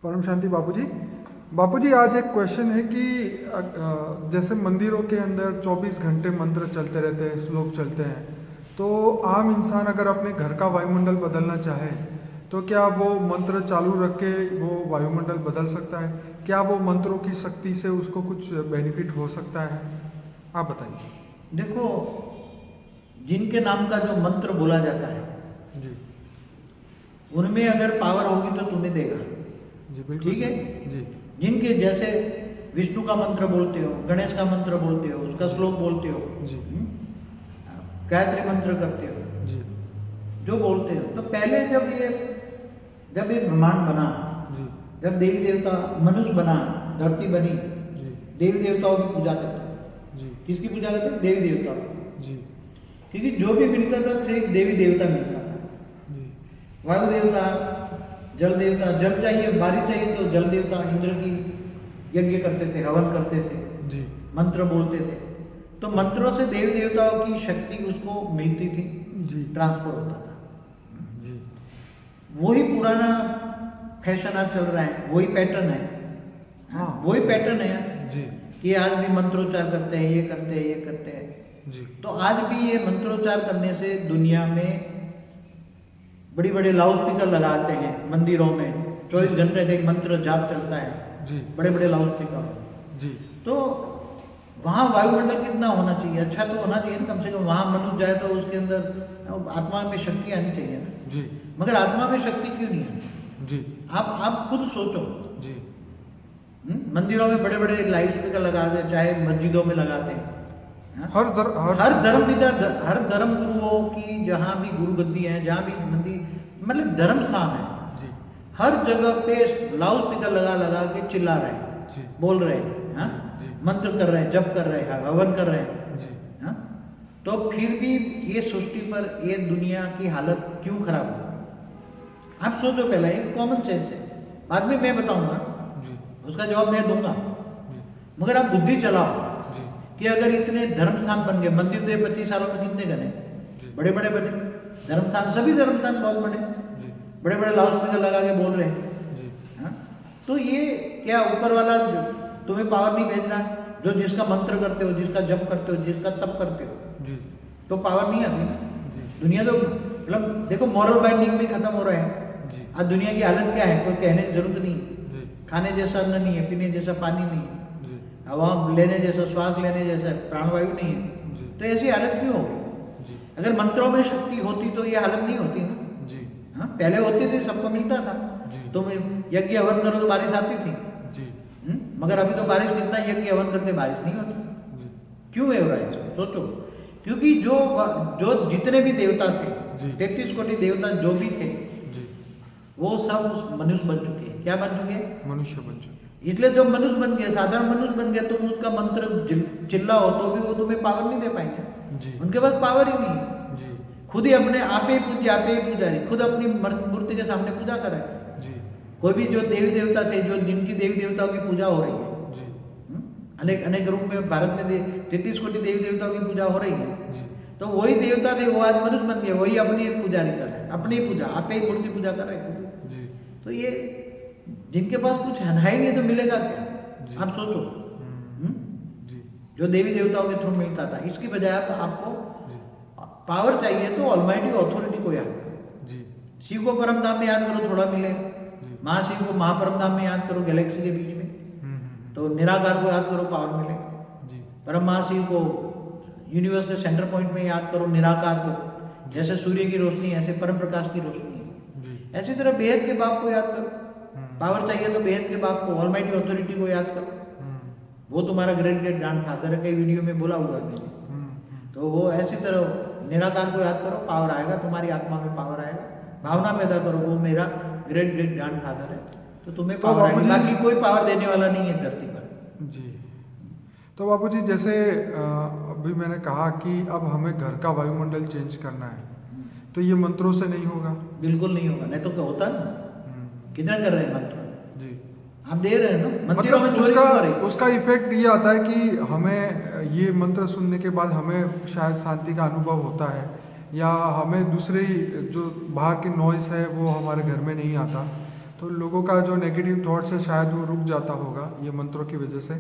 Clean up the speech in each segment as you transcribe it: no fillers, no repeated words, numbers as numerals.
परम शांति बापूजी। बापूजी आज एक क्वेश्चन है कि जैसे मंदिरों के अंदर 24 घंटे मंत्र चलते रहते हैं, श्लोक चलते हैं, तो आम इंसान अगर अपने घर का वायुमंडल बदलना चाहे तो क्या वो मंत्र चालू रख के वो वायुमंडल बदल सकता है? क्या वो मंत्रों की शक्ति से उसको कुछ बेनिफिट हो सकता है? आप बताइए। देखो, जिनके नाम का जो मंत्र बोला जाता है जी उनमें अगर पावर होगी तो तुम्हें देगा। जी बिल्कुल ठीक है जी जिनके जैसे विष्णु का मंत्र बोलते हो, गणेश का मंत्र बोलते हो, उसका श्लोक बोलते हो, जी गायत्री मंत्र करते हो, जी जो बोलते हो, तो पहले जब ये ब्रह्मांड बना, जी जब देवी देवता मनुष्य बना, धरती बनी, जी देवी देवताओं की पूजा करते थे। जी किसकी पूजा करते थे? देवी देवताओं। जी क्योंकि जो भी मिलता था फिर एक देवी देवता मिलता था। जी वायु देवता, जल देवता, जल चाहिए, बारिश चाहिए तो जल देवता इंद्र की यज्ञ करते थे, हवन करते थे, जी मंत्र बोलते थे। तो मंत्रों से देवी देवताओं की शक्ति उसको मिलती थी, जी ट्रांसफर होता था। जी वही पुराना फैशन आज चल रहा है, वही पैटर्न है। हाँ वही पैटर्न है जी कि आज भी मंत्रोच्चार करते हैं, ये करते हैं, ये करते हैं। जी तो आज भी ये मंत्रोच्चार करने से दुनिया में बड़ी बड़े लाउड स्पीकर लगाते हैं मंदिरों में, 24 घंटे का एक मंत्र जाप चलता है, जी बड़े बड़े लाउड स्पीकर। जी तो वहाँ वायुमंडल कितना होना चाहिए? अच्छा तो होना चाहिए ना, कम से कम वहाँ मनुष्य जाए तो उसके अंदर आत्मा में शक्ति आनी चाहिए ना। जी मगर आत्मा में शक्ति क्यों नहीं है? जी आप खुद सोचो। जी मंदिरों में बड़े बड़े लाउड स्पीकर लगाते, चाहे मस्जिदों में लगाते हैं। हाँ? हर धर्म गुरुओं की जहाँ भी गुरु गद्दी है, जहाँ भी मंदिर मतलब धर्म स्थान है, जी हर जगह पे लाउड स्पीकर लगा लगा के चिल्ला रहे हैं, जी बोल रहे हैं, हाँ? जी मंत्र कर रहे हैं, जप कर रहे हैं, हवन कर रहे हैं, जी हाँ? तो फिर भी ये सृष्टि पर ये दुनिया की हालत क्यों खराब है? आप सोचो, पहला एक कॉमन सेंस है, बाद में मैं बताऊंगा, जी उसका जवाब मैं दूंगा। जी मगर आप बुद्धि चलाओ जी कि अगर इतने धर्म स्थान बन गए, मंदिर तो ये 25 सालों में कितने बने? जी बड़े बड़े बने धर्म स्थान, सभी धर्म स्थान बहुत बड़े, जी बड़े बड़े लाउड स्पीकर लगा के बोल रहे हैं, जी हाँ? तो ये क्या ऊपर वाला तुम्हें पावर नहीं भेज रहा? जो जिसका मंत्र करते हो, जिसका जप करते हो, जिसका तप करते हो, जी तो पावर नहीं आती ना। जी दुनिया तो मतलब देखो, मॉरल बाइंडिंग भी खत्म हो रहे हैं। जी आज दुनिया की हालत क्या है, कोई कहने की जरूरत नहीं। जी खाने जैसा अन्न नहीं है, पीने जैसा पानी नहीं है, जी हवा लेने जैसा, श्वास लेने जैसा प्राणवायु नहीं है। जी तो ऐसी हालत क्यों होगी? जी अगर मंत्रों में शक्ति होती तो ये हालत नहीं होती ना। जी हाँ, पहले होती थी, सबको मिलता था। जी तुम यज्ञ हवन करो तो बारिश आती थी। जी मगर अभी तो बारिश कितना यज्ञ हवन करते बारिश नहीं होती। जी क्यों है हो रहा है इसको? सोचो। क्योंकि जो जितने भी देवता थे, जी। 33 कोटि देवता जो भी थे, जी वो सब मनुष्य बन चुके हैं। क्या बन चुके हैं? मनुष्य बन चुके। इसलिए जब मनुष्य बन गए, साधारण मनुष्य बन गए, तुम उसका मंत्र चिल्लाओ तो भी वो तुम्हें पावर नहीं दे पाएंगे। जी उनके पास पावर ही नहीं है। जी खुद ही अपने आप ही पूज्य, आप ही पुजारी, खुद अपनी मूर्ति के सामने पूजा कर रहे हैं। जी कोई भी जो देवी देवता थे, जो जिनकी देवी देवताओं की पूजा हो रही है, जी अनेक अनेक रूप में भारत में 33 कोटि देवी देवताओं की पूजा हो रही है। जी तो वही देवता थे, वो आज मनुष्य बन गए, वही अपनी पुजारी कर रहे हैं, अपनी पूजा, आप ही मूर्ति पूजा कर रहे हैं खुद। जी तो ये जिनके पास कुछ है ही नहीं तो मिलेगा क्या? जी। आप सोचो। जी जो देवी देवताओं के थ्रू मिलता था, इसकी बजाय आपको जी पावर चाहिए तो ऑलमाइटी अथॉरिटी को याद करो। जी शिव को परम धाम में याद करो, थोड़ा मिलेगा। जी महाशिव को महापरम धाम में याद करो, गैलेक्सी के बीच में। तो निराकार को याद करो, पावर मिलेगा। जी परम महाशिव को यूनिवर्स के सेंटर पॉइंट में याद करो, निराकार को जैसे सूर्य की रोशनी ऐसे परम प्रकाश की रोशनी है। जी ऐसी तरह बेहद के बाप को याद करो। पावर चाहिए तो बेहद के बाप को, ऑलमाइटी अथॉरिटी को याद करो। वो तुम्हारा ग्रेट ग्रेट ग्रैंड फादर है, कई वीडियो में बोला हुआ है मैंने। तो वो ऐसी तरह निराकार को याद करो, पावर आएगा, तुम्हारी आत्मा में पावर आएगा। भावना पैदा करो, वो मेरा ग्रेट ग्रेट ग्रैंड फादर है, तो तुम्हें तो पावर आएगी। बाबूजी- बाकी कोई पावर देने वाला नहीं है धरती पर। जी। तो बाबूजी जैसे अभी मैंने कहा कि अब हमें घर का वायुमंडल चेंज करना है, तो ये मंत्रों से नहीं होगा? बिल्कुल नहीं होगा, नहीं तो क्या होता ना। कितना कर रहे हैं मंत्र? जी। आप दे रहे हैं ना, मंदिरों में मतलब चोरी क्यों हो रही है? उसका इफेक्ट ये आता है कि हमें ये मंत्र सुनने के बाद हमें शायद शांति का अनुभव होता है, या हमें दूसरे जो बाहर की नॉइस है वो हमारे घर में नहीं आता। तो लोगों का जो नेगेटिव थॉट्स है शायद वो रुक जाता होगा ये मंत्रों की वजह से।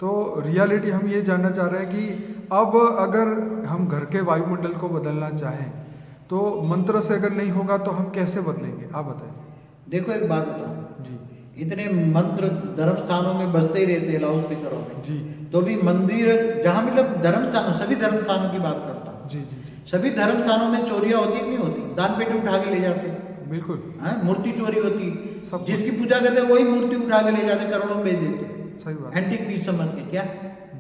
तो रियलिटी हम ये जानना चाह रहे हैं कि अब अगर हम घर के वायुमंडल को बदलना चाहें तो मंत्र से अगर नहीं होगा तो हम कैसे बदलेंगे, आप बताएं। देखो एक बात बताओ जी इतने मंत्र धर्म स्थानों में बजते ही रहते हैं लाउड स्पीकरों में, जी तो भी मंदिर जहाँ मतलब धर्म स्थानों सभी धर्म स्थानों की बात करता हूँ, जी जी जी सभी धर्म स्थानों में चोरियां होती कि नहीं होती? दान पेटी उठा के ले जाते हैं, बिल्कुल हाँ मूर्ति चोरी होती, सब जिसकी पूजा करते हैं वही मूर्ति उठा के ले जाते करोड़ों में बेच देते, सही बात एंटीक पीस समझ के क्या।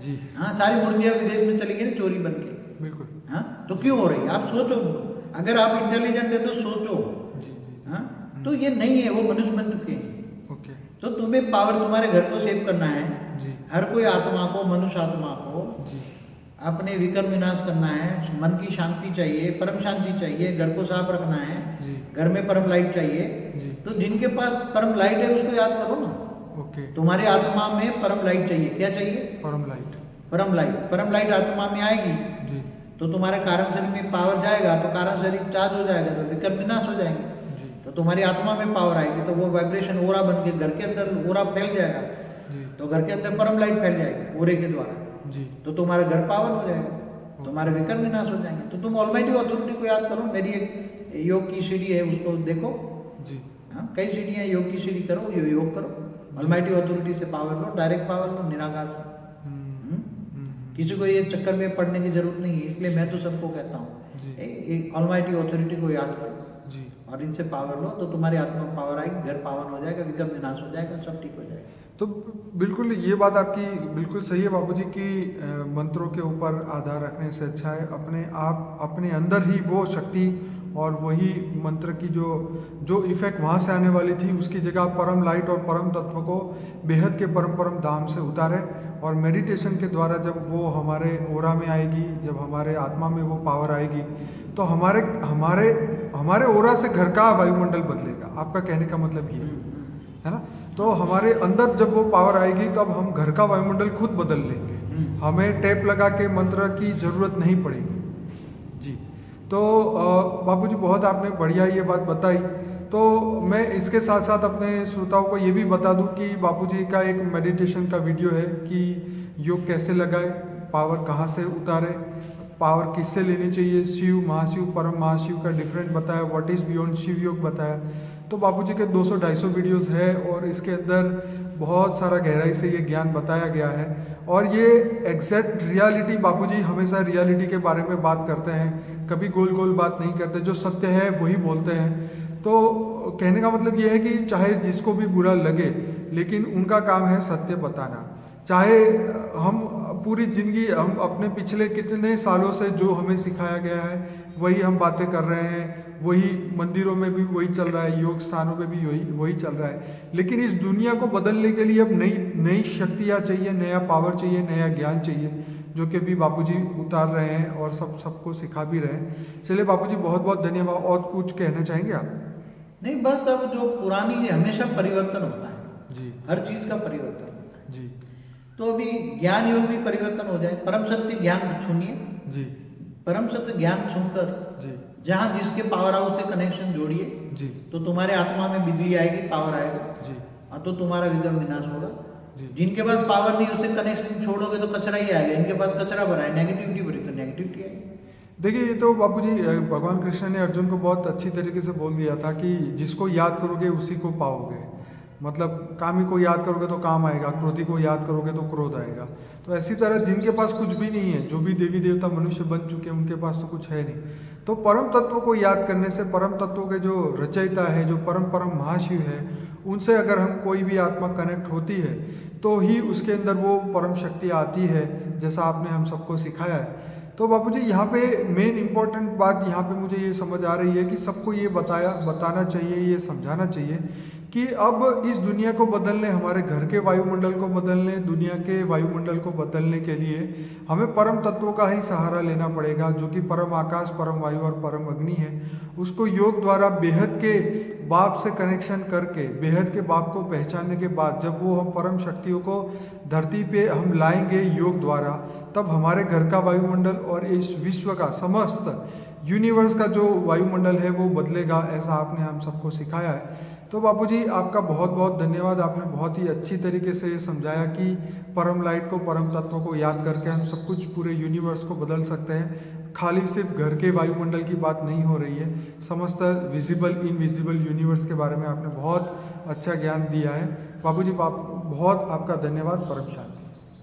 जी हाँ सारी मूर्तियां विदेश में चली गई ना चोरी बन के। बिल्कुल हाँ तो क्यों हो रही है आप सोचो, अगर आप इंटेलिजेंट है तो सोचो। जी जी हाँ तो ये नहीं है, वो मनुष्य बन चुके हैं। ओके तो तुम्हें पावर तुम्हारे घर को सेव करना है, जी हर कोई आत्मा को मनुष्य आत्मा को जी अपने विकर्म विनाश करना है, मन की शांति चाहिए, परम शांति चाहिए, घर को साफ रखना है, जी घर में परम लाइट चाहिए। जी तो जिनके पास परम लाइट है उसको याद करो ना। ओके तुम्हारी आत्मा में परम लाइट चाहिए, क्या चाहिए? परम लाइट परम लाइट। परम लाइट आत्मा में आएगी जी तो तुम्हारे कारण शरीर में पावर जाएगा, तो कारण शरीर चार्ज हो जाएगा तो विकर्म विनाश हो जाएंगे। जी तो तुम्हारी आत्मा में पावर आएगी तो वो वाइब्रेशन ओरा बन के घर के अंदर ओरा फैल जाएगा, जी तो घर के अंदर परम लाइट फैल जाएगी ओरे के द्वारा, जी तो तुम्हारा घर पावन हो जाएगा, तुम्हारे विकर्म विनाश हो जाएंगे। तो तुम ऑलमाइटी अथॉरिटी को याद करो। मेरी एक योग की सीढ़ी है उसको देखो, जी हाँ कई सीढ़ियाँ, योग की सीढ़ी करो, योग करो, ऑलमाइटी अथॉरिटी से पावर लो, डायरेक्ट पावर लो निराकार से। किसी को ये चक्कर में पड़ने की जरूरत नहीं है, इसलिए मैं तो सबको कहता जी। हूँ एक ऑलमाइटी अथॉरिटी को याद करो जी और इनसे पावर लो, तो तुम्हारी आत्मा में पावर आएगी, घर पावन हो जाएगा, विकर्म विनाश हो जाएगा, सब ठीक हो जाएगा। तो बिल्कुल ये बात आपकी बिल्कुल सही है बाबूजी कि मंत्रों के ऊपर आधार रखने से अच्छा है अपने आप अपने अंदर ही वो शक्ति और वही मंत्र की जो इफेक्ट वहाँ से आने वाली थी उसकी जगह परम लाइट और परम तत्व को बेहद के परम धाम से उतारे। और मेडिटेशन के द्वारा जब वो हमारे ओरा में आएगी, जब हमारे आत्मा में वो पावर आएगी तो हमारे हमारे हमारे ओरा से घर का वायुमंडल बदलेगा। आपका कहने का मतलब ये है ना। तो हमारे अंदर जब वो पावर आएगी तब हम घर का वायुमंडल खुद बदल लेंगे, हमें टेप लगा के मंत्र की ज़रूरत नहीं पड़ेगी। जी तो बाबूजी बहुत आपने बढ़िया ये बात बताई। तो मैं इसके साथ साथ अपने श्रोताओं को ये भी बता दूं कि बापूजी का एक मेडिटेशन का वीडियो है कि योग कैसे लगाए, पावर कहाँ से उतारे, पावर किससे लेनी चाहिए, शिव महाशिव परम महाशिव का डिफरेंट बताया, व्हाट इज़ बियॉन्ड शिव योग बताया। तो बापूजी के 200-250 वीडियोस है और इसके अंदर बहुत सारा गहराई से ये ज्ञान बताया गया है। और ये एग्जैक्ट रियलिटी, बापूजी हमेशा रियलिटी के बारे में बात करते हैं, कभी गोल गोल बात नहीं करते, जो सत्य है वही बोलते हैं। तो कहने का मतलब ये है कि चाहे जिसको भी बुरा लगे लेकिन उनका काम है सत्य बताना। चाहे हम पूरी ज़िंदगी हम अपने पिछले कितने सालों से जो हमें सिखाया गया है वही हम बातें कर रहे हैं, वही मंदिरों में भी वही चल रहा है, योग स्थानों में भी वही चल रहा है। लेकिन इस दुनिया को बदलने के लिए अब नई शक्तियाँ चाहिए, नया पावर चाहिए, नया ज्ञान चाहिए, जो कि भी बापूजी उतार रहे हैं और सबको सिखा भी रहे हैं। चलिए बापूजी बहुत बहुत धन्यवाद। और कुछ कहना चाहेंगे आप? नहीं बस अब जो पुरानी हमेशा परिवर्तन होता है जी, हर चीज का परिवर्तन होता है। जी तो अभी ज्ञान योग भी परिवर्तन हो जाए, परम सत्य ज्ञान सुनिए, जी, परम सत्य ज्ञान सुनकर जी, जहाँ जिसके पावर हाउस से कनेक्शन जोड़िए जी, तो तुम्हारे आत्मा में बिजली आएगी, पावर आएगा, जी, और तो तुम्हारा विकर्म विनाश होगा। जी। जिनके पास पावर नहीं उससे कनेक्शन छोड़ोगे तो कचरा ही आएगा, इनके पास कचरा भरा है, नेगेटिविटी भरी तो नेगेटिविटी आएगी। देखिए ये तो बापूजी भगवान कृष्ण ने अर्जुन को बहुत अच्छी तरीके से बोल दिया था कि जिसको याद करोगे उसी को पाओगे। मतलब कामी को याद करोगे तो काम आएगा, क्रोधी को याद करोगे तो क्रोध आएगा। तो ऐसी तरह जिनके पास कुछ भी नहीं है, जो भी देवी देवता मनुष्य बन चुके हैं उनके पास तो कुछ है नहीं। तो परम तत्व को याद करने से, परम तत्वों के जो रचयिता है, जो परम महाशिव है, उनसे अगर हम कोई भी आत्मा कनेक्ट होती है तो ही उसके अंदर वो परम शक्ति आती है, जैसा आपने हम सबको सिखाया है। तो बापूजी यहाँ पे मेन इम्पॉर्टेंट बात यहाँ पे मुझे ये समझ आ रही है कि सबको ये बताना चाहिए, ये समझाना चाहिए कि अब इस दुनिया को बदलने, हमारे घर के वायुमंडल को बदलने, दुनिया के वायुमंडल को बदलने के लिए हमें परम तत्वों का ही सहारा लेना पड़ेगा, जो कि परम आकाश, परम वायु और परम अग्नि है। उसको योग द्वारा बेहद के बाप से कनेक्शन करके, बेहद के बाप को पहचानने के बाद जब वो हम परम शक्तियों को धरती पे हम लाएंगे योग द्वारा, तब हमारे घर का वायुमंडल और इस विश्व का, समस्त यूनिवर्स का जो वायुमंडल है वो बदलेगा, ऐसा आपने हम सबको सिखाया है। तो बापूजी आपका बहुत बहुत धन्यवाद। आपने बहुत ही अच्छी तरीके से ये समझाया कि परम लाइट को, परम तत्व को याद करके हम सब कुछ पूरे यूनिवर्स को बदल सकते हैं। खाली सिर्फ घर के वायुमंडल की बात नहीं हो रही है, समस्त विजिबल इनविजिबल यूनिवर्स के बारे में आपने बहुत अच्छा ज्ञान दिया है। बापूजी बहुत आपका धन्यवाद। परम शांति।